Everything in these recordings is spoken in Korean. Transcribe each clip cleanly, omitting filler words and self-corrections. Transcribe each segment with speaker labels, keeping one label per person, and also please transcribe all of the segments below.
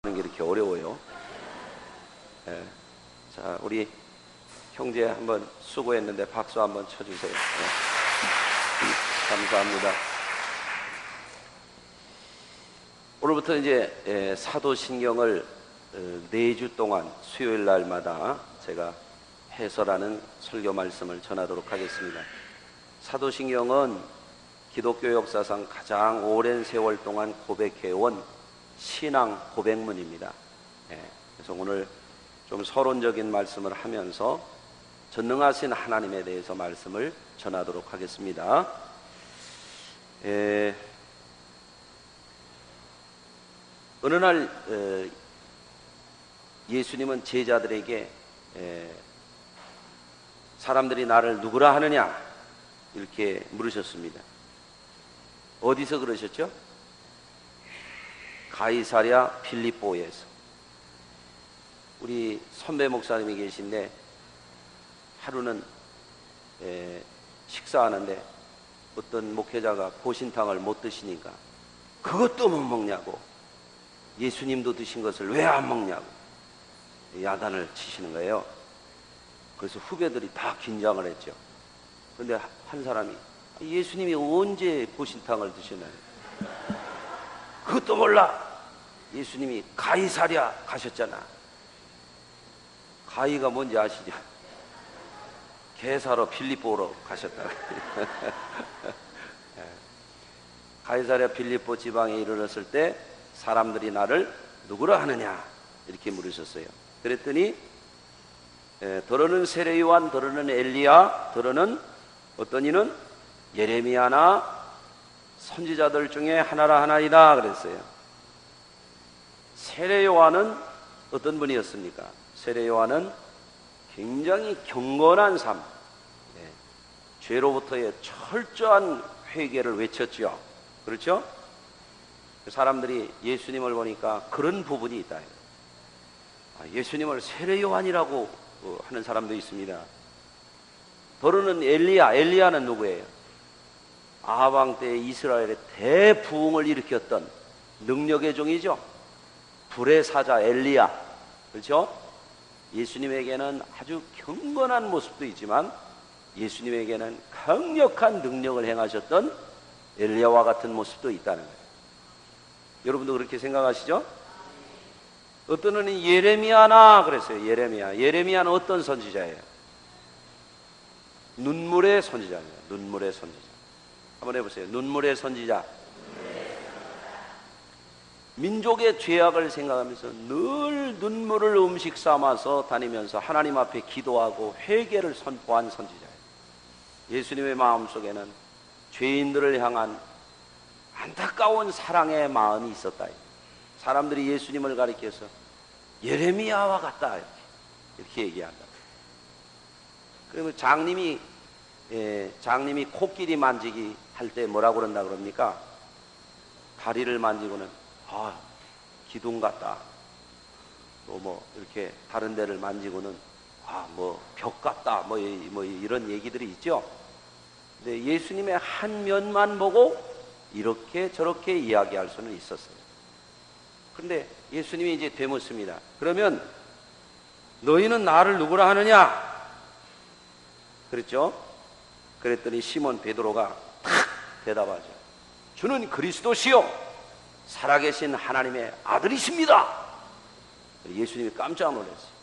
Speaker 1: 하는 게 이렇게 어려워요. 예. 자, 우리 형제 한번 수고했는데 박수 한번 쳐주세요. 감사합니다. 오늘부터 이제 사도신경을 4주 동안 수요일 날마다 제가 해설하는 설교 말씀을 전하도록 하겠습니다. 사도신경은 기독교 역사상 가장 오랜 세월 동안 고백해온 신앙 고백문입니다. 그래서 오늘 좀 서론적인 말씀을 하면서 전능하신 하나님에 대해서 말씀을 전하도록 하겠습니다. 어느 날 예수님은 제자들에게 사람들이 나를 누구라 하느냐 이렇게 물으셨습니다. 어디서 그러셨죠? 가이사랴 빌립보에서. 우리 선배 목사님이 계신데 하루는 식사하는데 어떤 목회자가 보신탕을 못 드시니까 그것도 못 먹냐고, 예수님도 드신 것을 왜 안 먹냐고 야단을 치시는 거예요. 그래서 후배들이 다 긴장을 했죠. 그런데 한 사람이 예수님이 언제 보신탕을 드시나요? 그것도 몰라. 예수님이 가이사랴 가셨잖아. 가이가 뭔지 아시죠? 개사로 빌립보로 가셨다. 가이사랴 빌립보 지방에 이르렀을 때 사람들이 나를 누구라 하느냐 이렇게 물으셨어요. 그랬더니 더러는 세례 요한, 더러는 엘리야, 더러는 어떤 이는 예레미야나 선지자들 중에 하나라 하나이다 그랬어요. 세례 요한은 어떤 분이었습니까? 세례 요한은 굉장히 경건한 삶, 죄로부터의 철저한 회개를 외쳤죠. 그렇죠? 사람들이 예수님을 보니까 그런 부분이 있다. 예수님을 세례 요한이라고 하는 사람도 있습니다. 더러는 엘리야, 엘리야는 누구예요? 아방 때 이스라엘의 대부흥을 일으켰던 능력의 종이죠. 불의 사자 엘리야. 그렇죠? 예수님에게는 아주 경건한 모습도 있지만 예수님에게는 강력한 능력을 행하셨던 엘리야와 같은 모습도 있다는 거예요. 여러분도 그렇게 생각하시죠? 어떤 분이 예레미야나 그랬어요. 예레미야는 어떤 선지자예요? 눈물의 선지자입니다. 눈물의 선지자. 한번 해보세요. 눈물의 선지자. 민족의 죄악을 생각하면서 늘 눈물을 음식 삼아서 다니면서 하나님 앞에 기도하고 회개를 선포한 선지자예요. 예수님의 마음속에는 죄인들을 향한 안타까운 사랑의 마음이 있었다. 사람들이 예수님을 가리켜서 예레미야와 같다 이렇게 얘기한다. 그러면 장님이 코끼리 만지기 할 때 뭐라고 그런다 그럽니까? 다리를 만지고는 기둥 같다. 또 뭐 이렇게 다른 데를 만지고는 뭐 벽 같다. 뭐 이런 얘기들이 있죠. 근데 예수님의 한 면만 보고 이렇게 저렇게 이야기할 수는 있었어요. 그런데 예수님이 이제 되묻습니다. 그러면 너희는 나를 누구라 하느냐? 그랬죠? 그랬더니 시몬 베드로가 탁 대답하죠. 주는 그리스도시요 살아계신 하나님의 아들이십니다. 예수님이 깜짝 놀랐어요.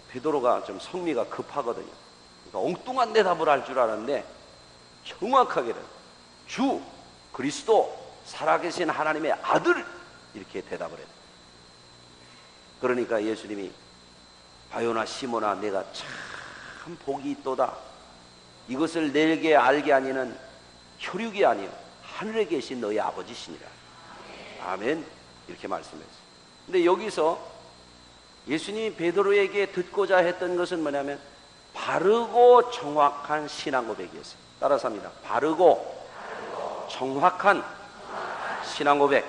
Speaker 1: 베드로가 좀 성미가 급하거든요. 그러니까 엉뚱한 대답을 할 줄 알았는데 정확하게는 주 그리스도 살아계신 하나님의 아들 이렇게 대답을 해요. 그러니까 예수님이 바요나 시몬아 내가 참 복이 있도다. 이것을 내게 알게 하니는 혈육이 아니요 하늘에 계신 너희 아버지시니라. 아멘. 이렇게 말씀했어요. 근데 여기서 예수님이 베드로에게 듣고자 했던 것은 뭐냐면 바르고 정확한 신앙 고백이었어요. 따라서 합니다. 바르고 정확한 신앙 고백.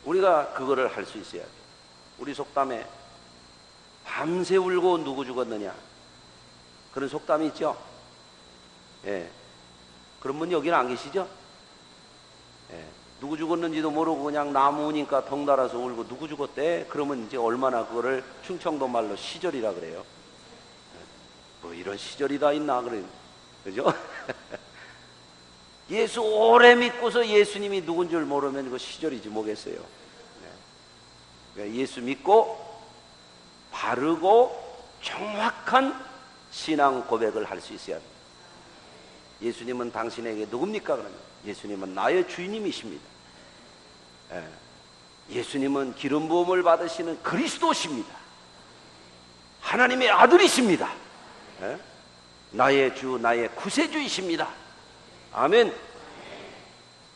Speaker 1: 우리가 그거를 할 수 있어야 돼요. 우리 속담에 밤새 울고 누구 죽었느냐 그런 속담이 있죠. 그런 분 여기는 안 계시죠? 누구 죽었는지도 모르고 그냥 나무니까 덩달아서 울고 누구 죽었대? 그러면 이제 얼마나 그거를 충청도 말로 시절이라 그래요. 뭐 이런 시절이 다 있나 그래요. 그죠? 예수 오래 믿고서 예수님이 누군 줄 모르면 이거 시절이지 뭐겠어요. 그러니까 예수 믿고 바르고 정확한 신앙 고백을 할 수 있어야 합니다. 예수님은 당신에게 누굽니까? 그러면 예수님은 나의 주인님이십니다. 예수님은 기름 부음을 받으시는 그리스도십니다. 하나님의 아들이십니다. 나의 주, 나의 구세주이십니다. 아멘.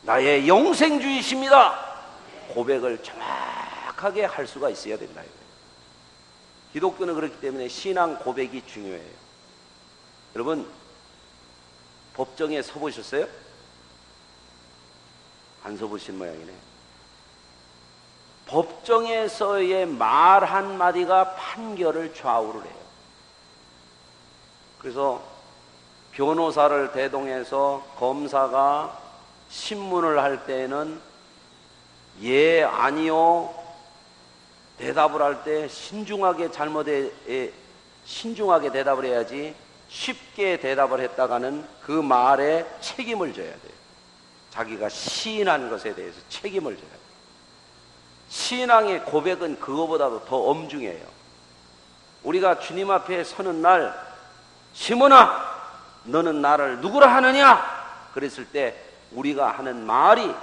Speaker 1: 나의 영생주이십니다. 고백을 정확하게 할 수가 있어야 된다. 기독교는 그렇기 때문에 신앙 고백이 중요해요. 여러분, 법정에 서보셨어요? 안 서보신 모양이네. 법정에서의 말 한마디가 판결을 좌우를 해요. 그래서 변호사를 대동해서 검사가 신문을 할 때는 예, 아니요 대답을 할 때 신중하게 신중하게 대답을 해야지 쉽게 대답을 했다가는 그 말에 책임을 져야 돼요. 자기가 시인한 것에 대해서 책임을 져야 돼요. 신앙의 고백은 그거보다도 더 엄중해요. 우리가 주님 앞에 서는 날, 시몬아, 너는 나를 누구라 하느냐? 그랬을 때 우리가 하는 말이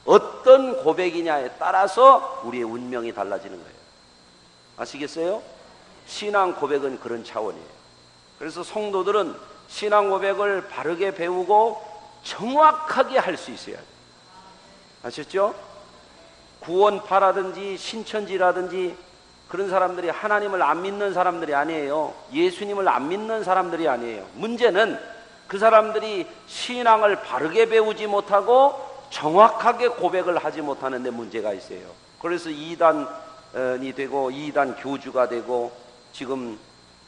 Speaker 1: 어떤 고백이냐에 따라서 우리의 운명이 달라지는 거예요. 아시겠어요? 신앙 고백은 그런 차원이에요. 그래서 성도들은 신앙 고백을 바르게 배우고 정확하게 할 수 있어야 돼요. 아셨죠? 구원파라든지 신천지라든지 그런 사람들이 하나님을 안 믿는 사람들이 아니에요. 예수님을 안 믿는 사람들이 아니에요. 문제는 그 사람들이 신앙을 바르게 배우지 못하고 정확하게 고백을 하지 못하는 데 문제가 있어요. 그래서 이단이 되고 이단 교주가 되고 지금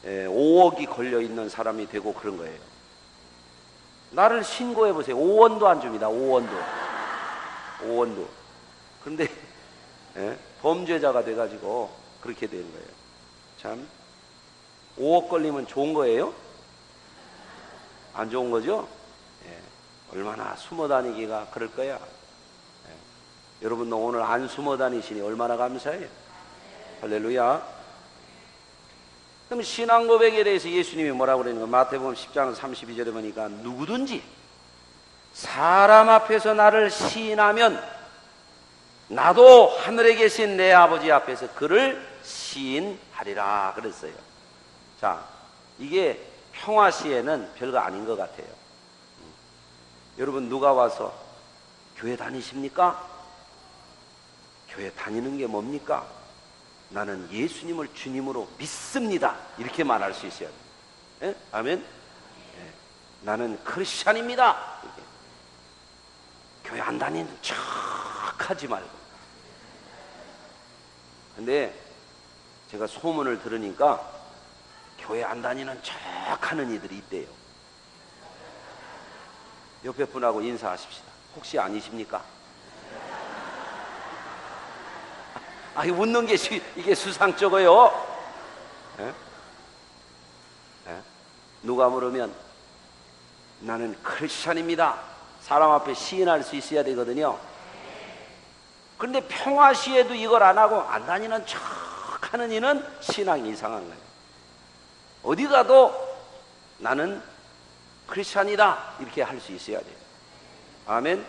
Speaker 1: 5억이 걸려있는 사람이 되고 그런 거예요. 나를 신고해 보세요. 5원도 안 줍니다. 5원도. 그런데 범죄자가 돼가지고 그렇게 되는 거예요. 참 5억 걸리면 좋은 거예요? 안 좋은 거죠? 얼마나 숨어 다니기가 그럴 거야. 여러분도 오늘 안 숨어 다니시니 얼마나 감사해요. 할렐루야. 그럼 신앙 고백에 대해서 예수님이 뭐라고 그러는 거예요? 마태복음 10장 32절에 보니까 누구든지 사람 앞에서 나를 시인하면 나도 하늘에 계신 내 아버지 앞에서 그를 시인하리라 그랬어요. 자, 이게 평화시에는 별거 아닌 것 같아요. 여러분 누가 와서 교회 다니십니까? 교회 다니는 게 뭡니까? 나는 예수님을 주님으로 믿습니다. 이렇게 말할 수 있어야 돼요. 아멘? 나는 크리스찬입니다. 이렇게. 교회 안 다니는 척 하지 말고. 근데 제가 소문을 들으니까 교회 안 다니는 척 하는 이들이 있대요. 옆에 분하고 인사하십시다. 혹시 아니십니까? 웃는 게 이게 수상쩍어요. 누가 물으면 나는 크리스찬입니다. 사람 앞에 시인할 수 있어야 되거든요. 그런데 평화시에도 이걸 안 하고 안 다니는 척 하는 이는 신앙이 이상한 거예요. 어디 가도 나는 크리스찬이다 이렇게 할 수 있어야 돼요. 아멘.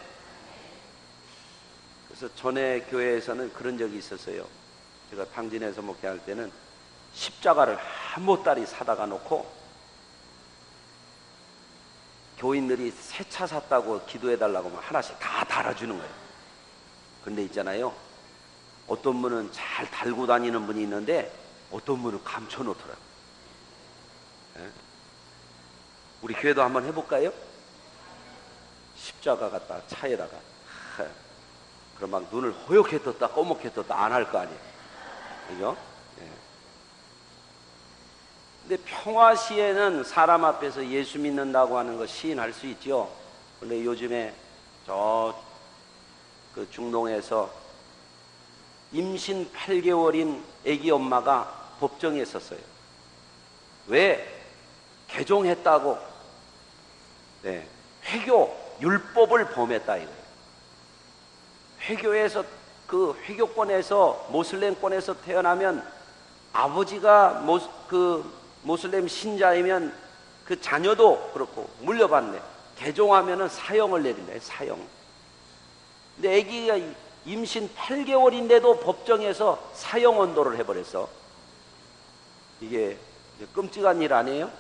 Speaker 1: 그래서 전에 교회에서는 그런 적이 있었어요. 제가 당진에서 목회할 때는 십자가를 한 보따리 사다가 놓고 교인들이 새 차 샀다고 기도해달라고 하면 하나씩 다 달아주는 거예요. 근데 있잖아요, 어떤 분은 잘 달고 다니는 분이 있는데 어떤 분은 감춰놓더라고요. 우리 교회도 한번 해볼까요? 십자가 갖다 차에다가 그럼 막 눈을 허옇게 떴다 꼬맣게 떴다 안 할 거 아니에요. 그죠? 근데 평화시에는 사람 앞에서 예수 믿는다고 하는 거 시인할 수 있죠. 근데 요즘에 저 그 중동에서 임신 8개월인 아기 엄마가 법정에 섰어요. 왜? 개종했다고. 네. 회교 율법을 범했다 이거예요. 회교에서 그 회교권에서 모슬렘권에서 태어나면 아버지가 모슬렘 신자이면 그 자녀도 그렇고 물려받네. 개종하면은 사형을 내린다. 사형. 근데 아기가 임신 8개월인데도 법정에서 사형 언도를 해버렸어. 이게 끔찍한 일 아니에요?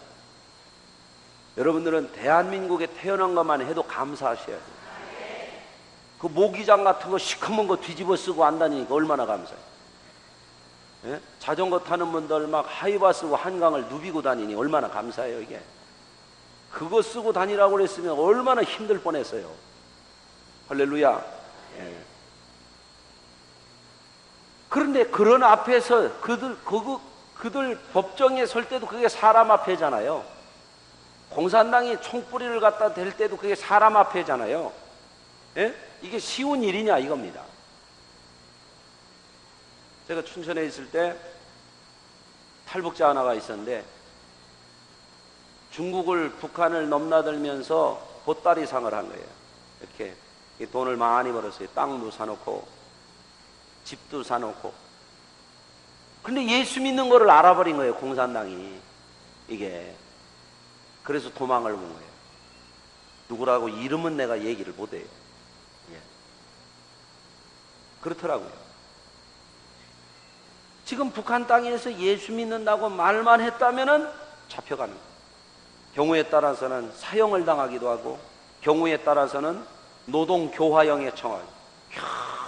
Speaker 1: 여러분들은 대한민국에 태어난 것만 해도 감사하셔야 돼요. 그 모기장 같은 거 시커먼 거 뒤집어 쓰고 안 다니니까 얼마나 감사해요. 예? 자전거 타는 분들 막 하이바 쓰고 한강을 누비고 다니니 얼마나 감사해요 이게. 그거 쓰고 다니라고 그랬으면 얼마나 힘들 뻔했어요. 할렐루야. 예. 그런데 그런 앞에서 그들 법정에 설 때도 그게 사람 앞에잖아요. 공산당이 총뿌리를 갖다 댈 때도 그게 사람 앞에잖아요. 예? 이게 쉬운 일이냐 이겁니다. 제가 춘천에 있을 때 탈북자 하나가 있었는데 북한을 넘나들면서 보따리상을 한 거예요. 이렇게 돈을 많이 벌었어요. 땅도 사놓고 집도 사놓고. 근데 예수 믿는 거를 알아버린 거예요, 공산당이. 이게. 그래서 도망을 온 거예요. 누구라고 이름은 내가 얘기를 못해요. 예. 그렇더라고요. 지금 북한 땅에서 예수 믿는다고 말만 했다면은 잡혀가는 거예요. 경우에 따라서는 사형을 당하기도 하고, 경우에 따라서는 노동교화형에 처하고,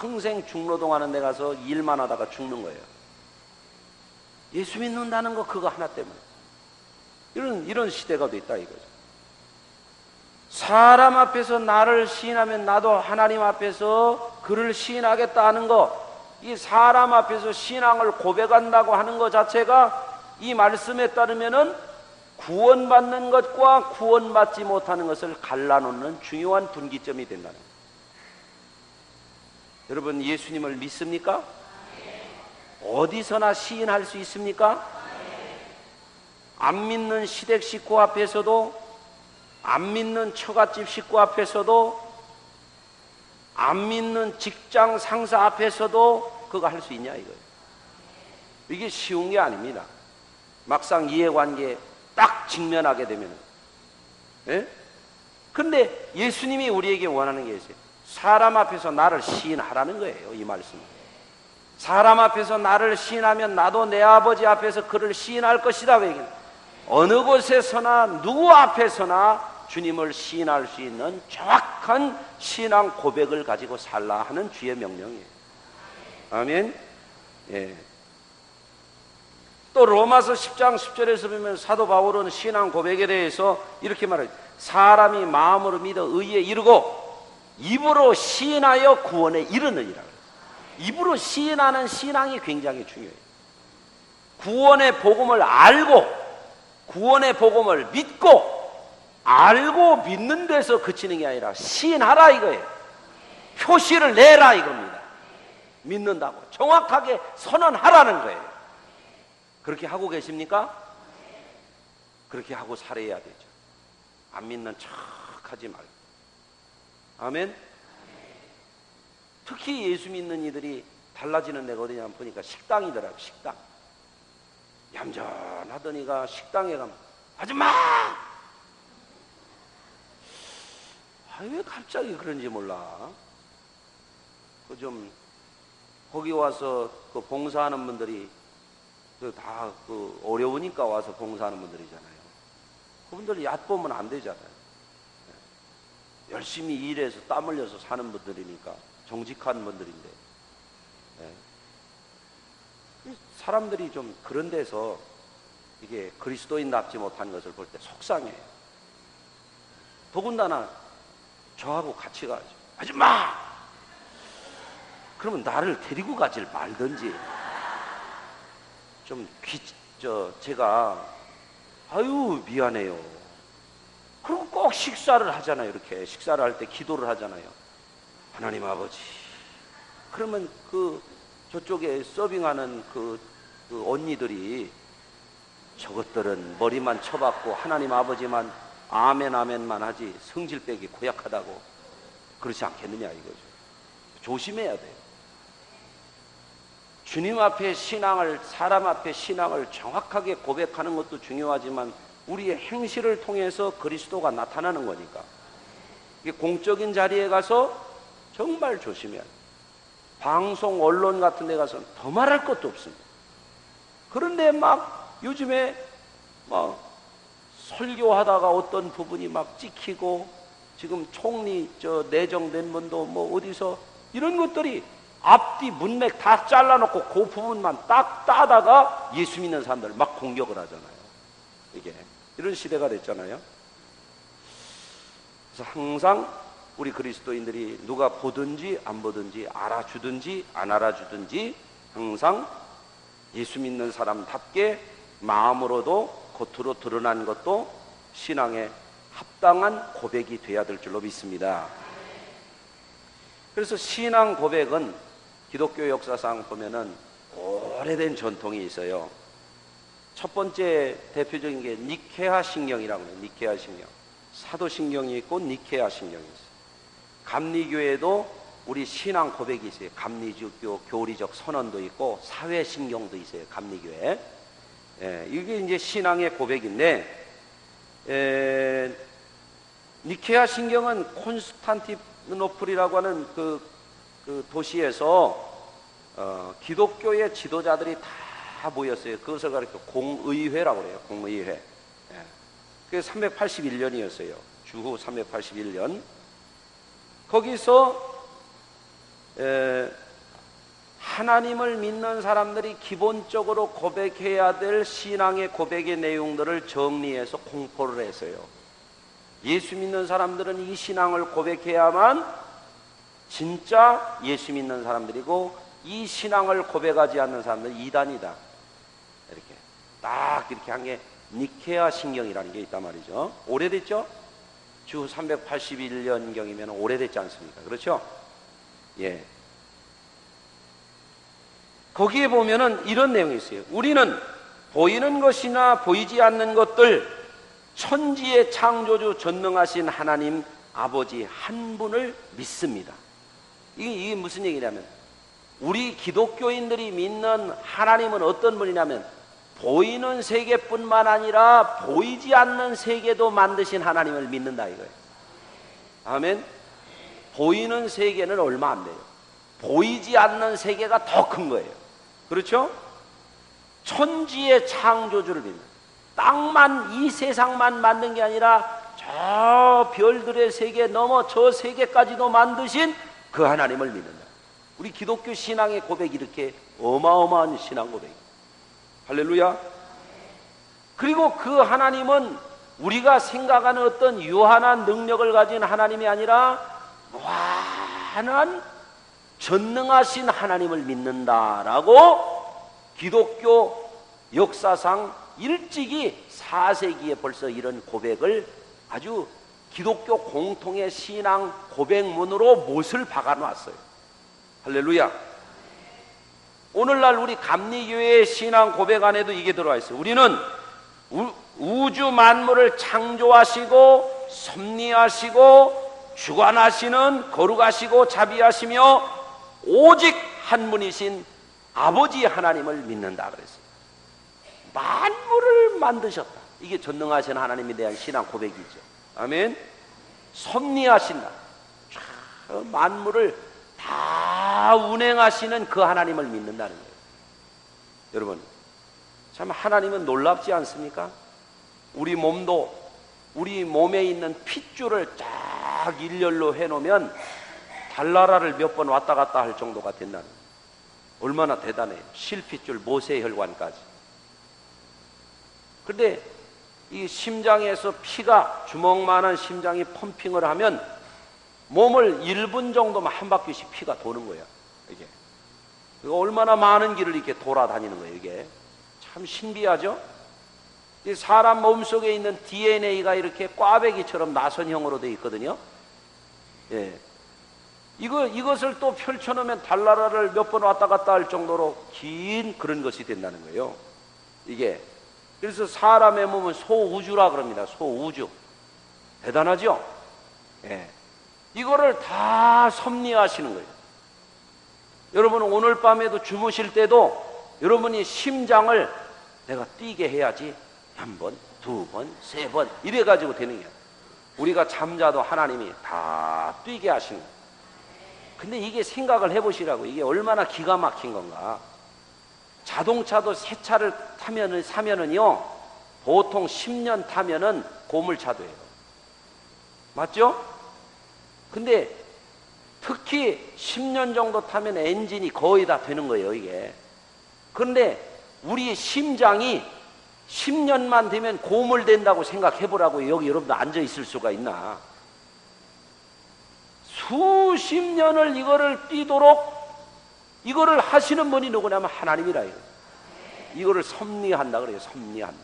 Speaker 1: 평생 중노동하는 데 가서 일만 하다가 죽는 거예요. 예수 믿는다는 거 그거 하나 때문에. 이런 시대가 됐다 이거죠. 사람 앞에서 나를 시인하면 나도 하나님 앞에서 그를 시인하겠다 하는 거, 이 사람 앞에서 신앙을 고백한다고 하는 것 자체가 이 말씀에 따르면은 구원받는 것과 구원받지 못하는 것을 갈라놓는 중요한 분기점이 된다는 거예요. 여러분 예수님을 믿습니까? 어디서나 시인할 수 있습니까? 안 믿는 시댁 식구 앞에서도, 안 믿는 처갓집 식구 앞에서도, 안 믿는 직장 상사 앞에서도 그거 할 수 있냐 이거예요. 이게 쉬운 게 아닙니다. 막상 이해관계에 딱 직면하게 되면. 예? 근데 예수님이 우리에게 원하는 게 있어요. 사람 앞에서 나를 시인하라는 거예요, 이 말씀은. 사람 앞에서 나를 시인하면 나도 내 아버지 앞에서 그를 시인할 것이다. 어느 곳에서나 누구 앞에서나 주님을 시인할 수 있는 정확한 신앙 고백을 가지고 살라 하는 주의 명령이에요. 아멘. 예. 또 로마서 10장 10절에서 보면 사도 바울은 신앙 고백에 대해서 이렇게 말해요. 사람이 마음으로 믿어 의에 이르고 입으로 시인하여 구원에 이르느니라. 입으로 시인하는 신앙이 굉장히 중요해요. 구원의 복음을 알고, 구원의 복음을 믿고, 알고 믿는 데서 그치는 게 아니라 시인하라 이거예요. 표시를 내라 이겁니다. 믿는다고 정확하게 선언하라는 거예요. 그렇게 하고 계십니까? 그렇게 하고 살아야 되죠. 안 믿는 척 하지 말고. 아멘. 특히 예수 믿는 이들이 달라지는 데가 어디냐 보니까 식당이더라고요. 식당. 얌전하더니가 식당에 가면 아줌마! 왜 갑자기 그런지 몰라. 거기 와서 그 봉사하는 분들이 다 어려우니까 와서 봉사하는 분들이잖아요. 그분들 얕보면 안 되잖아요. 열심히 일해서 땀 흘려서 사는 분들이니까, 정직한 분들인데. 사람들이 좀 그런 데서 이게 그리스도인답지 못한 것을 볼 때 속상해요. 더군다나 저하고 같이 가죠. 아줌마! 그러면 나를 데리고 가질 말든지. 제가 아유 미안해요. 그리고 꼭 식사를 하잖아요. 이렇게 식사를 할 때 기도를 하잖아요. 하나님 아버지 그러면 저쪽에 서빙하는 그 언니들이 저것들은 머리만 쳐박고 하나님 아버지만 아멘 아멘만 하지 성질 빼기 고약하다고 그렇지 않겠느냐 이거죠. 조심해야 돼요. 주님 앞에 신앙을, 사람 앞에 신앙을 정확하게 고백하는 것도 중요하지만 우리의 행실을 통해서 그리스도가 나타나는 거니까 이게 공적인 자리에 가서 정말 조심해야 돼요. 방송, 언론 같은 데 가서는 더 말할 것도 없습니다. 그런데 막 요즘에 막 설교하다가 어떤 부분이 막 찍히고 지금 총리 내정된 분도 뭐 어디서 이런 것들이 앞뒤 문맥 다 잘라놓고 그 부분만 딱 따다가 예수 믿는 사람들 막 공격을 하잖아요. 이게 이런 시대가 됐잖아요. 그래서 항상 우리 그리스도인들이 누가 보든지 안 보든지 알아주든지 안 알아주든지 항상 예수 믿는 사람답게 마음으로도 겉으로 드러난 것도 신앙에 합당한 고백이 돼야 될 줄로 믿습니다. 그래서 신앙 고백은 기독교 역사상 보면은 오래된 전통이 있어요. 첫 번째 대표적인 게 니케아 신경이라고 해요. 니케아 신경. 사도신경이 있고 니케아 신경이 있어요. 감리교회도 우리 신앙 고백이 있어요. 감리교 교리적 선언도 있고 사회신경도 있어요. 감리교회. 이게 이제 신앙의 고백인데, 니케아 신경은 콘스탄티노플이라고 하는 그 도시에서 기독교의 지도자들이 다 모였어요. 그것을 가리켜 공의회라고 그래요. 공의회. 그게 381년이었어요. 주후 381년. 거기서 하나님을 믿는 사람들이 기본적으로 고백해야 될 신앙의 고백의 내용들을 정리해서 공포를 했어요. 예수 믿는 사람들은 이 신앙을 고백해야만 진짜 예수 믿는 사람들이고, 이 신앙을 고백하지 않는 사람들은 이단이다. 이렇게 딱 이렇게 한 게 니케아 신경이라는 게 있단 말이죠. 오래됐죠? 주 381년경이면 오래됐지 않습니까? 그렇죠? 예. 거기에 보면은 이런 내용이 있어요. 우리는 보이는 것이나 보이지 않는 것들, 천지의 창조주 전능하신 하나님 아버지 한 분을 믿습니다. 이게 무슨 얘기냐면, 우리 기독교인들이 믿는 하나님은 어떤 분이냐면 보이는 세계뿐만 아니라 보이지 않는 세계도 만드신 하나님을 믿는다 이거예요. 아멘. 보이는 세계는 얼마 안 돼요. 보이지 않는 세계가 더 큰 거예요. 그렇죠? 천지의 창조주를 믿는, 땅만, 이 세상만 만든 게 아니라 저 별들의 세계 넘어 저 세계까지도 만드신 그 하나님을 믿는다. 우리 기독교 신앙의 고백이 이렇게 어마어마한 신앙 고백이에요. 할렐루야. 그리고 그 하나님은 우리가 생각하는 어떤 유한한 능력을 가진 하나님이 아니라 무한한 전능하신 하나님을 믿는다라고 기독교 역사상 일찍이 4세기에 벌써 이런 고백을 아주 기독교 공통의 신앙 고백문으로 못을 박아놨어요. 할렐루야. 오늘날 우리 감리교회의 신앙 고백 안에도 이게 들어와 있어요. 우리는 우주 만물을 창조하시고 섭리하시고 주관하시는 거룩하시고 자비하시며 오직 한 분이신 아버지 하나님을 믿는다 그랬어요. 만물을 만드셨다. 이게 전능하신 하나님에 대한 신앙 고백이죠. 아멘. 섭리하신다. 만물을 다 운행하시는 그 하나님을 믿는다는 거예요. 여러분, 참 하나님은 놀랍지 않습니까? 우리 몸도, 우리 몸에 있는 핏줄을 쫙 일렬로 해놓으면 달나라를 몇 번 왔다 갔다 할 정도가 된다는 거예요. 얼마나 대단해요. 실핏줄, 모세혈관까지. 그런데 이 심장에서 피가, 주먹만한 심장이 펌핑을 하면 몸을 1분 정도만 한 바퀴씩 피가 도는 거야. 이게 얼마나 많은 길을 이렇게 돌아다니는 거예요. 이게 참 신비하죠. 이 사람 몸속에 있는 DNA가 이렇게 꽈배기처럼 나선형으로 되어 있거든요. 예. 이것을 또 펼쳐놓으면 달나라를 몇 번 왔다 갔다 할 정도로 긴 그런 것이 된다는 거예요. 이게. 그래서 사람의 몸은 소우주라 그럽니다. 소우주. 대단하죠? 예. 이거를 다 섭리하시는 거예요. 여러분 오늘 밤에도 주무실 때도 여러분이 심장을 내가 뛰게 해야지 한 번, 두 번, 세 번 이래 가지고 되는 거예요. 우리가 잠자도 하나님이 다 뛰게 하시는 거예요. 근데 이게 생각을 해보시라고. 이게 얼마나 기가 막힌 건가. 자동차도 새 차를 사면은요 보통 10년 타면은 고물차도예요. 맞죠? 근데 특히 10년 정도 타면 엔진이 거의 다 되는 거예요, 이게. 그런데 우리 심장이 10년만 되면 고물된다고 생각해 보라고요. 여기 여러분들 앉아 있을 수가 있나? 수십 년을 이거를 뛰도록 이거를 하시는 분이 누구냐면 하나님이라 이거. 이거를 섭리한다 그래요. 섭리한다.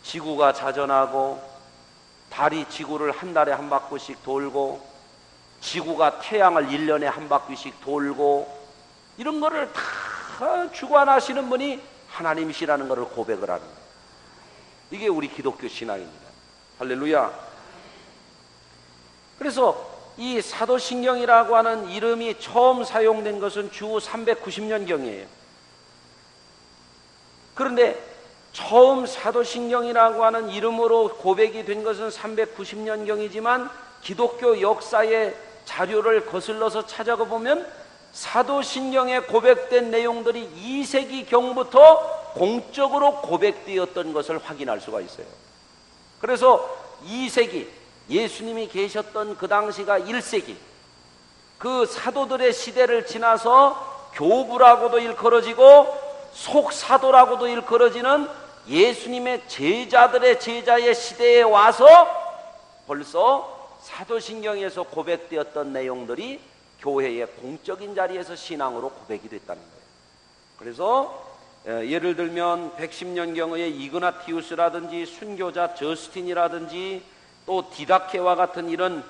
Speaker 1: 지구가 자전하고 달이 지구를 한 달에 한 바퀴씩 돌고 지구가 태양을 1년에 한 바퀴씩 돌고 이런 거를 다 주관하시는 분이 하나님이시라는 것을 고백을 하는 거예요. 이게 우리 기독교 신앙입니다. 할렐루야. 그래서 이 사도신경이라고 하는 이름이 처음 사용된 것은 주 390년경이에요. 그런데 처음 사도신경이라고 하는 이름으로 고백이 된 것은 390년경이지만 기독교 역사의 자료를 거슬러서 찾아가 보면 사도신경에 고백된 내용들이 2세기경부터 공적으로 고백되었던 것을 확인할 수가 있어요. 그래서 2세기 예수님이 계셨던 그 당시가 1세기 그 사도들의 시대를 지나서 교부라고도 일컬어지고 속사도라고도 일컬어지는 예수님의 제자들의 제자의 시대에 와서 벌써 사도신경에서 고백되었던 내용들이 교회의 공적인 자리에서 신앙으로 고백이 됐다는 거예요. 그래서 예를 들면 110년경의 이그나티우스라든지 순교자 저스틴이라든지 또 디다케와 같은 이런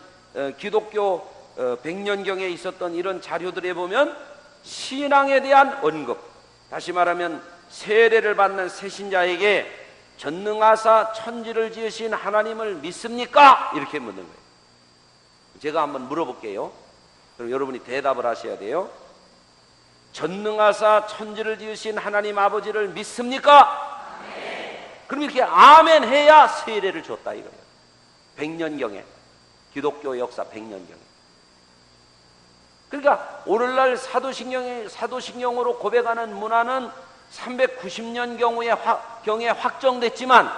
Speaker 1: 기독교 100년경에 있었던 이런 자료들에 보면 신앙에 대한 언급, 다시 말하면 세례를 받는 새신자에게 전능하사 천지를 지으신 하나님을 믿습니까? 이렇게 묻는 거예요. 제가 한번 물어볼게요. 그럼 여러분이 대답을 하셔야 돼요. 전능하사 천지를 지으신 하나님 아버지를 믿습니까? 아멘. 그럼 이렇게 아멘 해야 세례를 줬다 이거예요. 100년경에 기독교 역사 100년경에. 그러니까 오늘날 사도신경으로 고백하는 문화는 390년경에 확정됐지만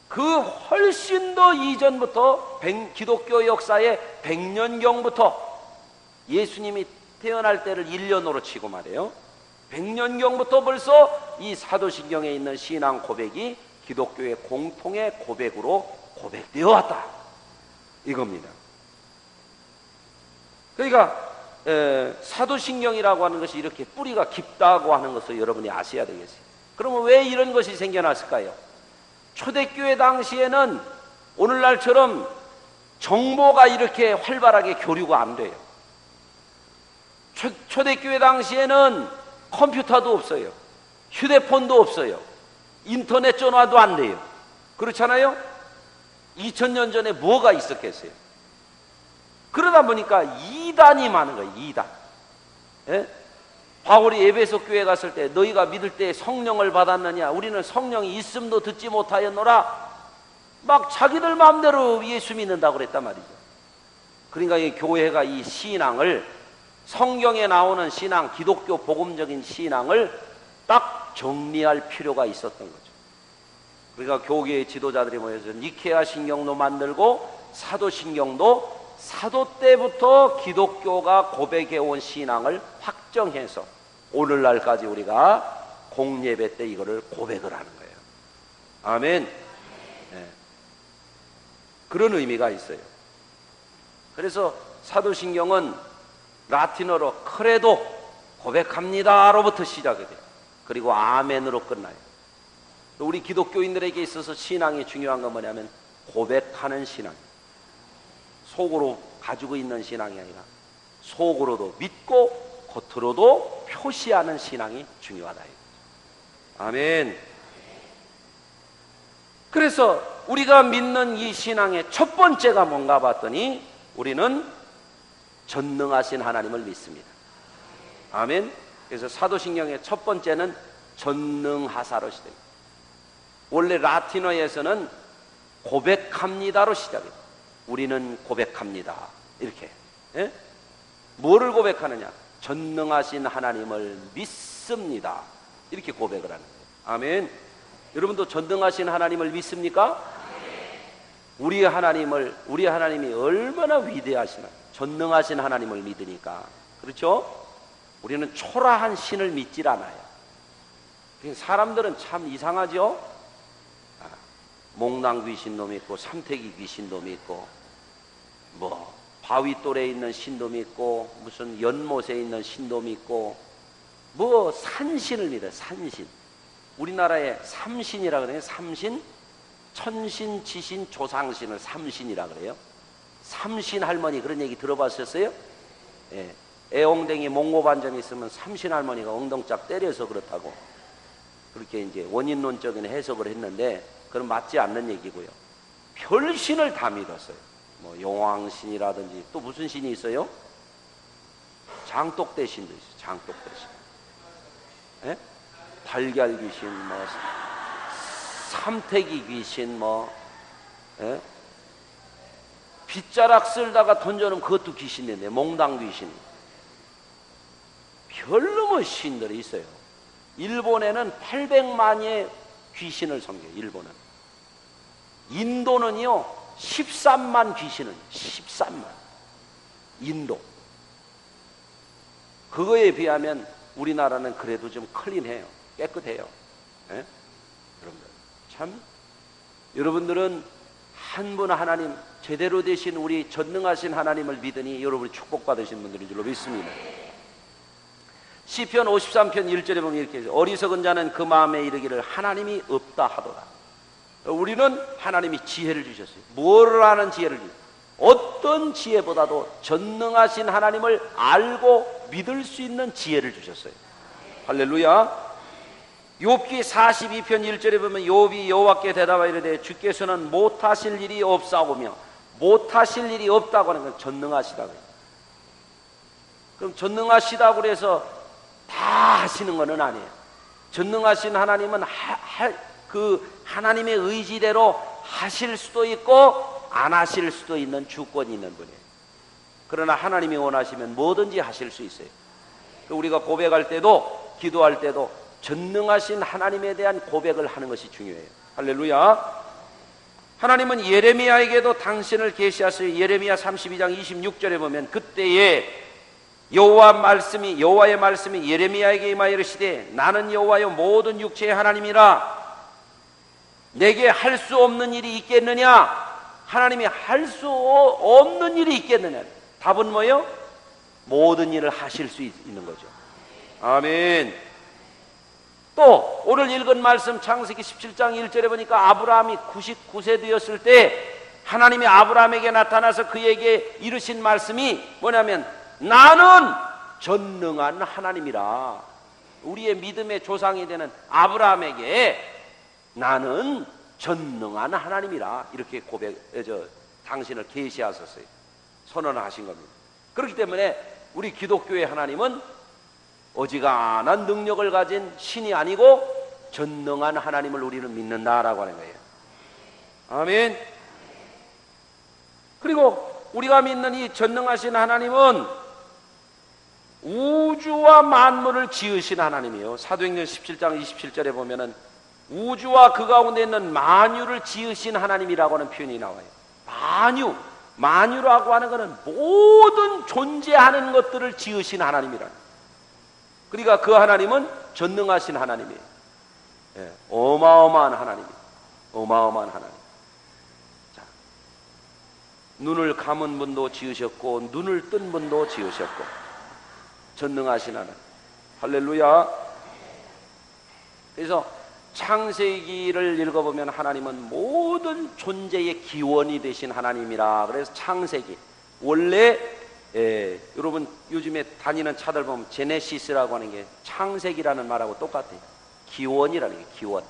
Speaker 1: 그 훨씬 더 이전부터 기독교 역사의 100년경부터 예수님이 태어날 때를 1년으로 치고 말이에요. 100년경부터 벌써 이 사도신경에 있는 신앙 고백이 기독교의 공통의 고백으로 고백되어 왔다 이겁니다. 그러니까 사도신경이라고 하는 것이 이렇게 뿌리가 깊다고 하는 것을 여러분이 아셔야 되겠어요. 그러면 왜 이런 것이 생겨났을까요? 초대교회 당시에는 오늘날처럼 정보가 이렇게 활발하게 교류가 안 돼요. 초대교회 당시에는 컴퓨터도 없어요. 휴대폰도 없어요. 인터넷 전화도 안 돼요. 그렇잖아요? 2000년 전에 뭐가 있었겠어요? 그러다 보니까 이단이 많은 거예요. 이단. 바울이 에베소 교회 갔을 때 너희가 믿을 때 성령을 받았느냐? 우리는 성령이 있음도 듣지 못하였노라. 막 자기들 마음대로 예수 믿는다고 그랬단 말이죠. 그러니까 이 교회가 이 신앙을 성경에 나오는 신앙, 기독교 복음적인 신앙을 딱 정리할 필요가 있었던 거죠. 그러니까 교계의 지도자들이 모여서 니케아 신경도 만들고 사도신경도 사도 때부터 기독교가 고백해온 신앙을 확정해서 오늘날까지 우리가 공예배 때 이거를 고백을 하는 거예요. 아멘. 네. 그런 의미가 있어요. 그래서 사도신경은 라틴어로 크레도 고백합니다로부터 시작이 돼요. 그리고 아멘으로 끝나요. 우리 기독교인들에게 있어서 신앙이 중요한 건 뭐냐면 고백하는 신앙. 속으로 가지고 있는 신앙이 아니라 속으로도 믿고 겉으로도 표시하는 신앙이 중요하다. 아멘. 그래서 우리가 믿는 이 신앙의 첫 번째가 뭔가 봤더니 우리는 전능하신 하나님을 믿습니다. 아멘. 그래서 사도신경의 첫 번째는 전능하사로 시작합니다. 원래 라틴어에서는 고백합니다로 시작해요. 우리는 고백합니다. 이렇게. 예? 뭐를 고백하느냐? 전능하신 하나님을 믿습니다. 이렇게 고백을 하는 거예요. 아멘. 여러분도 전능하신 하나님을 믿습니까? 우리 하나님이 얼마나 위대하시나. 전능하신 하나님을 믿으니까. 그렇죠? 우리는 초라한 신을 믿질 않아요. 사람들은 참 이상하죠? 몽당 귀신도 믿고 삼태기 산신도 믿고 뭐 바위돌에 있는 신도 믿고 무슨 연못에 있는 신도 믿고 뭐 산신을 믿어요. 산신. 우리나라에 삼신이라 그래요. 삼신, 천신, 지신, 조상신을 삼신이라 그래요. 삼신 할머니 그런 얘기 들어봤었어요? 예. 애옹댕이 몽고반점 있으면 삼신 할머니가 엉덩짝 때려서 그렇다고 그렇게 이제 원인론적인 해석을 했는데 그건 맞지 않는 얘기고요. 별신을 다 믿었어요. 뭐 용왕신이라든지 또 무슨 신이 있어요? 장독대 신도 있어요. 장독대 신. 예? 달걀 귀신, 뭐 삼태기 귀신, 뭐 예? 빗자락 쓸다가 던져놓으면 그것도 귀신인데 몽당 귀신. 별놈의 신들이 있어요. 일본에는 800만의 귀신을 섬겨요. 일본은. 인도는요 13만 귀신은 13만. 인도. 그거에 비하면 우리나라는 그래도 좀 클린해요. 깨끗해요. 예? 여러분들 참 여러분들은 한 분 하나님 제대로 되신 우리 전능하신 하나님을 믿으니 여러분이 축복받으신 분들인 줄로 믿습니다. 시편 53편 1절에 보면 이렇게 해서 어리석은 자는 그 마음에 이르기를 하나님이 없다 하도다. 우리는 하나님이 지혜를 주셨어요. 뭘 아는 지혜를 주셨어요? 어떤 지혜보다도 전능하신 하나님을 알고 믿을 수 있는 지혜를 주셨어요. 할렐루야. 욥기 42편 1절에 보면 욥이 여호와께 대답하여 이르되 주께서는 못하실 일이 없사오며 못하실 일이 없다고 하는 건 전능하시다고 해요. 그럼 전능하시다고 그래서 다 하시는 것은 아니에요. 전능하신 하나님은 그 하나님의 의지대로 하실 수도 있고 안 하실 수도 있는 주권이 있는 분이에요. 그러나 하나님이 원하시면 뭐든지 하실 수 있어요. 우리가 고백할 때도 기도할 때도 전능하신 하나님에 대한 고백을 하는 것이 중요해요. 할렐루야. 하나님은 예레미야에게도 당신을 계시하시고 예레미야 32장 26절에 보면 그때에 여호와의 말씀이 예레미야에게 임하여 이르시되 나는 여호와여 모든 육체의 하나님이라 내게 할 수 없는 일이 있겠느냐? 하나님이 할 수 없는 일이 있겠느냐? 답은 뭐예요? 모든 일을 하실 수 있는 거죠. 아멘. 또 오늘 읽은 말씀 창세기 17장 1절에 보니까 아브라함이 99세 되었을 때 하나님이 아브라함에게 나타나서 그에게 이르신 말씀이 뭐냐면 나는 전능한 하나님이라. 우리의 믿음의 조상이 되는 아브라함에게 나는 전능한 하나님이라 이렇게 당신을 계시하셨어요. 선언하신 겁니다. 그렇기 때문에 우리 기독교의 하나님은 어지간한 능력을 가진 신이 아니고 전능한 하나님을 우리는 믿는다라고 하는 거예요. 아멘. 그리고 우리가 믿는 이 전능하신 하나님은 우주와 만물을 지으신 하나님이에요. 사도행전 17장 27절에 보면은 우주와 그 가운데 있는 만유를 지으신 하나님이라고 하는 표현이 나와요. 만유라고 하는 것은 모든 존재하는 것들을 지으신 하나님이라는. 그러니까 그 하나님은 전능하신 하나님이에요. 예, 어마어마한 하나님이에요. 어마어마한 하나님. 자, 눈을 감은 분도 지으셨고 눈을 뜬 분도 지으셨고 전능하신 하나님. 할렐루야. 그래서 창세기를 읽어보면 하나님은 모든 존재의 기원이 되신 하나님이라. 그래서 창세기 원래 여러분 요즘에 다니는 차들 보면 제네시스라고 하는 게 창세기라는 말하고 똑같아요. 기원이라는 게 기원,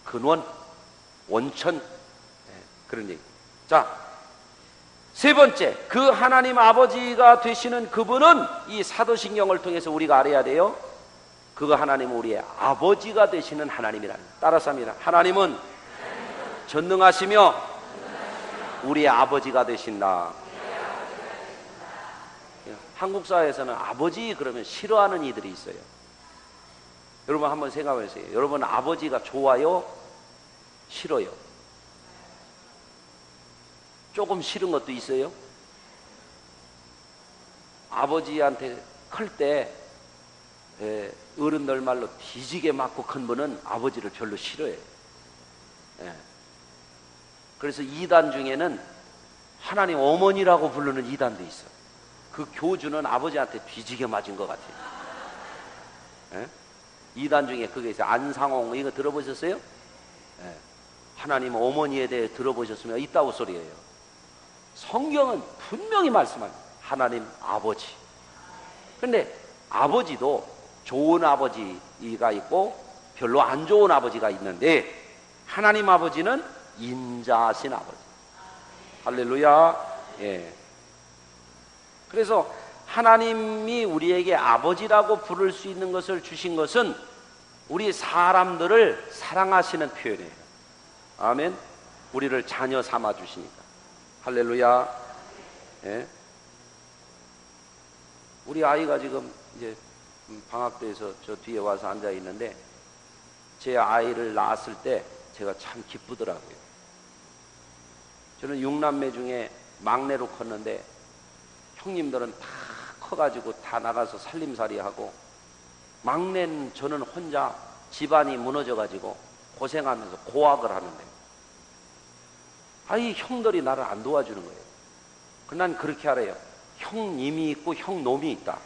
Speaker 1: 근원, 원천, 그런 얘기. 자, 세 번째, 그 하나님 아버지가 되시는 그분은 이 사도신경을 통해서 우리가 알아야 돼요. 그 하나님은 우리의 아버지가 되시는 하나님이라는. 따라서 합니다. 하나님은 전능하시며 우리의 아버지가 되신다. 한국 사회에서는 아버지 그러면 싫어하는 이들이 있어요. 여러분 한번 생각해 보세요. 여러분 아버지가 좋아요? 싫어요? 조금 싫은 것도 있어요? 아버지한테 클 때 어른들 말로 뒤지게 맞고 큰 분은 아버지를 별로 싫어해요. 그래서 이단 중에는 하나님 어머니라고 부르는 이단도 있어. 그 교주는 아버지한테 뒤지게 맞은 것 같아요. 이단 중에 그게 있어요. 안상홍 이거 들어보셨어요? 하나님 어머니에 대해 들어보셨으면 있다고 소리예요. 성경은 분명히 말씀합니다. 하나님 아버지. 근데 아버지도 좋은 아버지가 있고 별로 안 좋은 아버지가 있는데 하나님 아버지는 인자하신 아버지. 할렐루야. 그래서 하나님이 우리에게 아버지라고 부를 수 있는 것을 주신 것은 우리 사람들을 사랑하시는 표현이에요. 아멘. 우리를 자녀 삼아 주시니까. 할렐루야. 우리 아이가 지금 이제 방학대에서 저 뒤에 와서 앉아 있는데 제 아이를 낳았을 때 제가 참 기쁘더라고요. 저는 6남매 중에 막내로 컸는데 형님들은 다 커가지고 다 나가서 살림살이 하고 막내는 저는 혼자 집안이 무너져가지고 고생하면서 고학을 하는데 아이 형들이 나를 안 도와주는 거예요. 난 그렇게 알아요. 형님이 있고 형놈이 있다.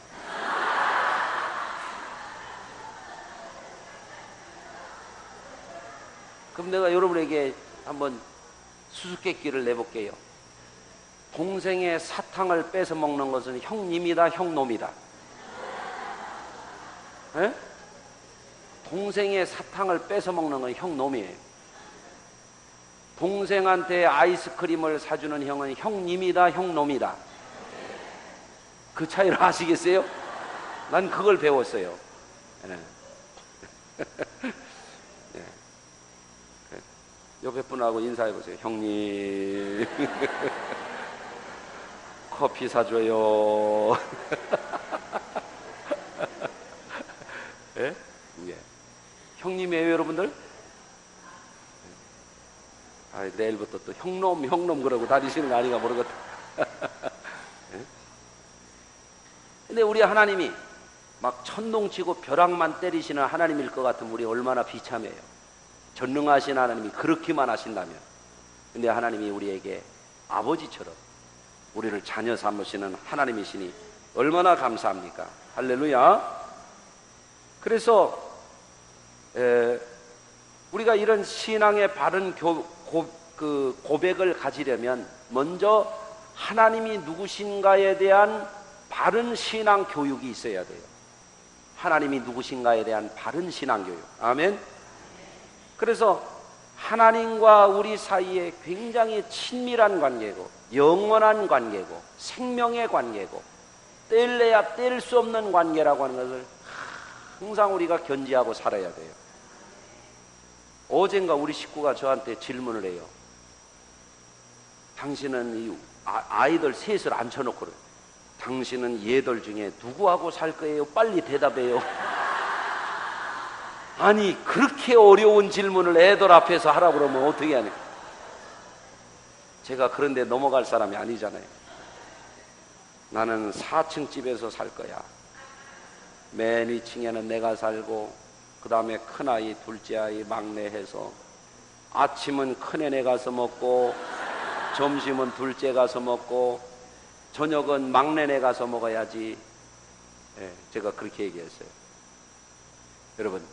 Speaker 1: 그럼 내가 여러분에게 한번 수수께끼를 내볼게요. 동생의 사탕을 뺏어 먹는 것은 형님이다, 형놈이다? 동생의 사탕을 뺏어 먹는 건 형놈이에요. 동생한테 아이스크림을 사주는 형은 형님이다, 형놈이다? 그 차이를 아시겠어요? 난 그걸 배웠어요. 옆에 분하고 인사해 보세요. 형님 커피 사줘요. 예? 형님이에요 여러분들? 내일부터 또 형놈 그러고 다니시는 거 아닌가 모르겠다. 근데 우리 하나님이 막 천둥치고 벼락만 때리시는 하나님일 것 같으면 우리 얼마나 비참해요. 전능하신 하나님이 그렇게만 하신다면. 근데 하나님이 우리에게 아버지처럼 우리를 자녀 삼으시는 하나님이시니 얼마나 감사합니까? 할렐루야. 그래서 우리가 이런 신앙의 바른 고백을 가지려면 먼저 하나님이 누구신가에 대한 바른 신앙 교육이 있어야 돼요. 하나님이 누구신가에 대한 바른 신앙 교육. 아멘. 그래서 하나님과 우리 사이에 굉장히 친밀한 관계고 영원한 관계고 생명의 관계고 뗄래야 뗄 수 없는 관계라고 하는 것을 항상 우리가 견지하고 살아야 돼요. 어젠가 우리 식구가 저한테 질문을 해요. 당신은 이 아이들 셋을 앉혀놓고 그래요. 당신은 얘들 중에 누구하고 살 거예요? 빨리 대답해요. 아니 그렇게 어려운 질문을 애들 앞에서 하라고 그러면 어떻게 하냐. 제가 그런데 넘어갈 사람이 아니잖아요. 나는 4층 집에서 살 거야. 맨 위층에는 내가 살고 그 다음에 큰아이, 둘째아이, 막내 해서 아침은 큰애네 가서 먹고 점심은 둘째 가서 먹고 저녁은 막내네 가서 먹어야지. 제가 그렇게 얘기했어요. 여러분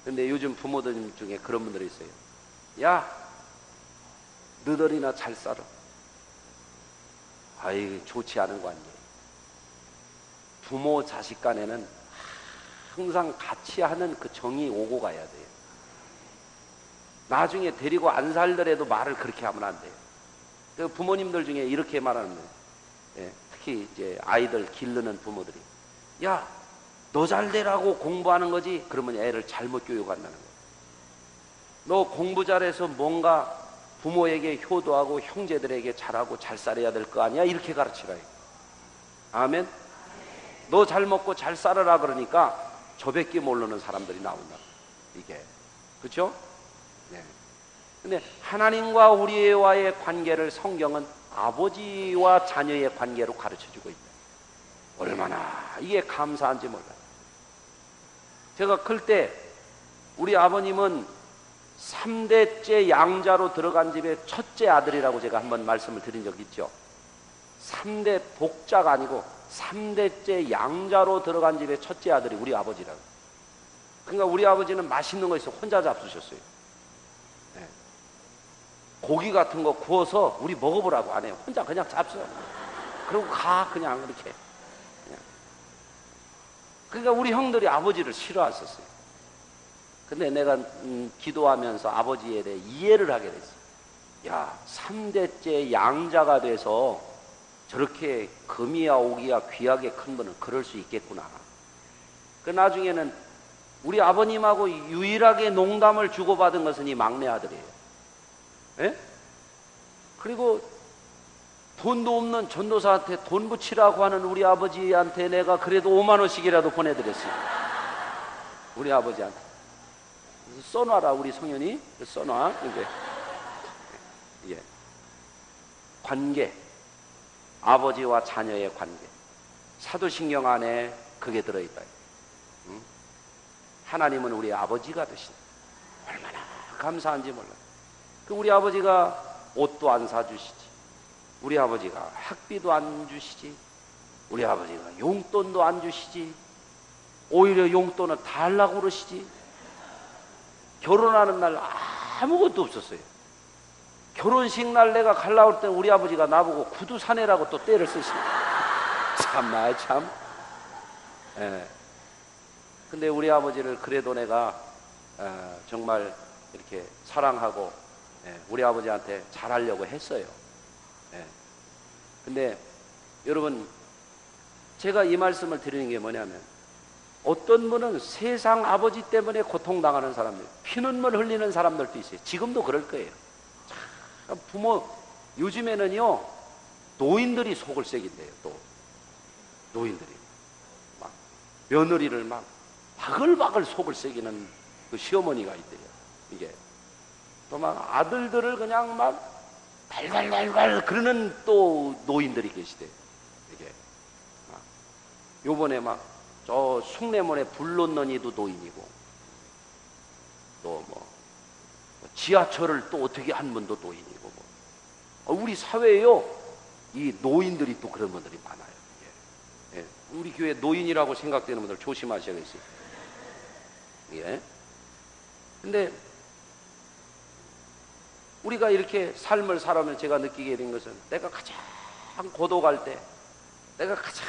Speaker 1: 근데 요즘 부모들 중에 그런 분들이 있어요. 야, 너덜이나 잘 살아. 아이, 좋지 않은 관계. 부모 자식 간에는 항상 같이 하는 그 정이 오고 가야 돼요. 나중에 데리고 안 살더라도 말을 그렇게 하면 안 돼요. 그 부모님들 중에 이렇게 말하는 거예요. 예, 특히 이제 아이들 기르는 부모들이, 야, 너 잘 되라고 공부하는 거지? 그러면 애를 잘못 교육한다는 거예요. 너 공부 잘해서 뭔가 부모에게 효도하고 형제들에게 잘하고 잘 살아야 될 거 아니야? 이렇게 가르치라. 아멘? 너 잘 먹고 잘 살아라 그러니까 저밖에 모르는 사람들이 나온다. 이게. 그렇죠? 네. 근데 하나님과 우리와의 관계를 성경은 아버지와 자녀의 관계로 가르쳐주고 있다. 얼마나 이게 감사한지 몰라요. 제가 클 때 우리 아버님은 3대째 양자로 들어간 집의 첫째 아들이라고 제가 한번 말씀을 드린 적 있죠. 3대 복자가 아니고 3대째 양자로 들어간 집의 첫째 아들이 우리 아버지라고. 그러니까 우리 아버지는 맛있는 거 있어 혼자 잡수셨어요. 네. 고기 같은 거 구워서 우리 먹어보라고 안 해요. 혼자 그냥 잡숴. 그리고 가 그냥 이렇게. 그냥. 그러니까 우리 형들이 아버지를 싫어했었어요. 근데 내가 기도하면서 아버지에 대해 이해를 하게 됐어요. 야, 3대째 양자가 돼서 저렇게 금이야 오기야 귀하게 큰 분은 그럴 수 있겠구나. 그 나중에는 우리 아버님하고 유일하게 농담을 주고받은 것은 이 막내 아들이에요. 예? 그리고 돈도 없는 전도사한테 돈 붙이라고 하는 우리 아버지한테 내가 그래도 5만 원씩이라도 보내드렸어요. 우리 아버지한테. 써놔라 우리 성현이. 써놔. 이게. 예. 관계. 아버지와 자녀의 관계. 사도신경 안에 그게 들어있다. 응? 하나님은 우리 아버지가 되신다. 얼마나 감사한지 몰라. 그 우리 아버지가 옷도 안 사주시지. 우리 아버지가 학비도 안 주시지. 우리 아버지가 용돈도 안 주시지. 오히려 용돈은 달라고 그러시지. 결혼하는 날 아무것도 없었어요. 결혼식 날 내가 갈라 올 때 우리 아버지가 나보고 구두 사내라고 또 때를 쓰시고. 참나 참. 예. 근데 우리 아버지를 그래도 내가 정말 이렇게 사랑하고 우리 아버지한테 잘하려고 했어요. 예. 근데 여러분 제가 이 말씀을 드리는 게 뭐냐면 어떤 분은 세상 아버지 때문에 고통당하는 사람들, 피눈물 흘리는 사람들도 있어요. 지금도 그럴 거예요. 참, 부모 요즘에는요 노인들이 속을 새긴대요. 또 노인들이 막 며느리를 막 바글바글 속을 새기는 그 시어머니가 있대요. 이게 또 막 아들들을 그냥 막 발발발발 그러는 또 노인들이 계시대요. 이게 막 요번에 막 저 숭례문에 불 놓는 이도 노인이고 또 뭐 지하철을 또 어떻게 한 분도 노인이고 뭐. 우리 사회에요 이 노인들이 또 그런 분들이 많아요. 예. 예. 우리 교회 노인이라고 생각되는 분들 조심하셔야겠어요. 예. 근데 우리가 이렇게 삶을 살아오면 제가 느끼게 된 것은 내가 가장 고독할 때, 내가 가장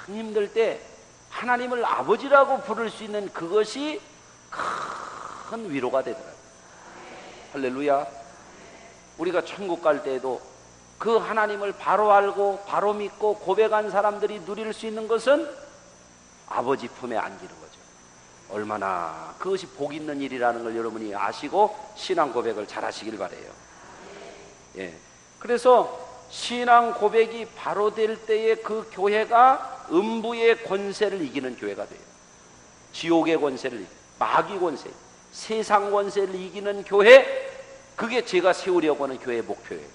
Speaker 1: 힘들 때 하나님을 아버지라고 부를 수 있는 그것이 큰 위로가 되더라고요. 할렐루야. 우리가 천국 갈 때에도 그 하나님을 바로 알고 바로 믿고 고백한 사람들이 누릴 수 있는 것은 아버지 품에 안기는 거죠. 얼마나 그것이 복 있는 일이라는 걸 여러분이 아시고 신앙 고백을 잘 하시길 바라요. 예. 그래서 신앙 고백이 바로 될 때에 그 교회가 음부의 권세를 이기는 교회가 돼요. 지옥의 권세를, 마귀 권세, 세상 권세를 이기는 교회, 그게 제가 세우려고 하는 교회의 목표예요.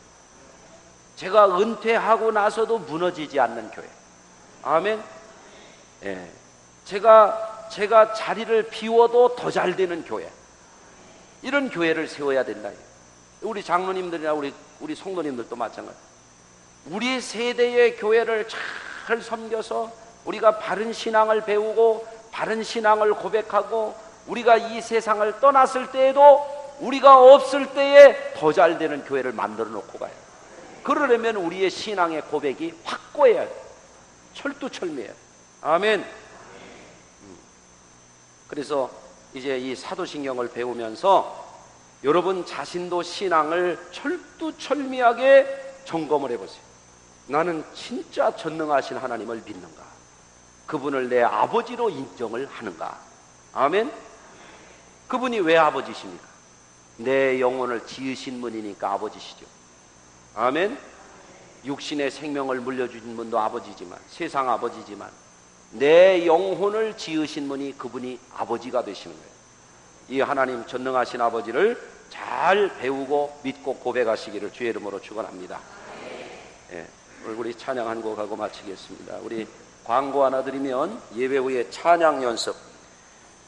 Speaker 1: 제가 은퇴하고 나서도 무너지지 않는 교회. 아멘. 예. 제가 자리를 비워도 더 잘 되는 교회. 이런 교회를 세워야 된다. 우리 장로님들이나 우리 성도님들도 마찬가지. 우리 세대의 교회를 잘 섬겨서 우리가 바른 신앙을 배우고 바른 신앙을 고백하고 우리가 이 세상을 떠났을 때에도 우리가 없을 때에 더 잘 되는 교회를 만들어 놓고 가요. 그러려면 우리의 신앙의 고백이 확고해야 돼요. 철두철미해요. 아멘. 그래서 이제 이 사도신경을 배우면서 여러분 자신도 신앙을 철두철미하게 점검을 해보세요. 나는 진짜 전능하신 하나님을 믿는가? 그분을 내 아버지로 인정을 하는가? 아멘. 그분이 왜 아버지십니까? 내 영혼을 지으신 분이니까 아버지시죠. 아멘. 육신의 생명을 물려주신 분도 아버지지만, 세상 아버지지만, 내 영혼을 지으신 분이 그분이 아버지가 되시는 거예요. 이 하나님 전능하신 아버지를 잘 배우고 믿고 고백하시기를 주의 이름으로 축원합니다. 예, 우리 찬양 한 곡하고 마치겠습니다. 우리 광고 하나 드리면 예배 후에 찬양 연습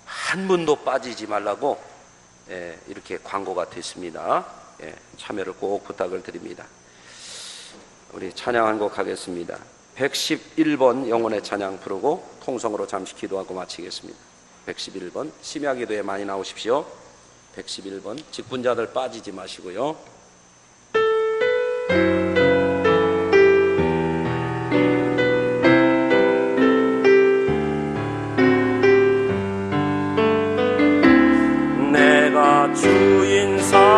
Speaker 1: 한 분도 빠지지 말라고 이렇게 광고가 됐습니다. 참여를 꼭 부탁을 드립니다. 우리 찬양 한 곡 하겠습니다. 111번 영혼의 찬양 부르고 통성으로 잠시 기도하고 마치겠습니다. 111번 심야 기도에 많이 나오십시오. 111번 직분자들 빠지지 마시고요. 내가 주인 사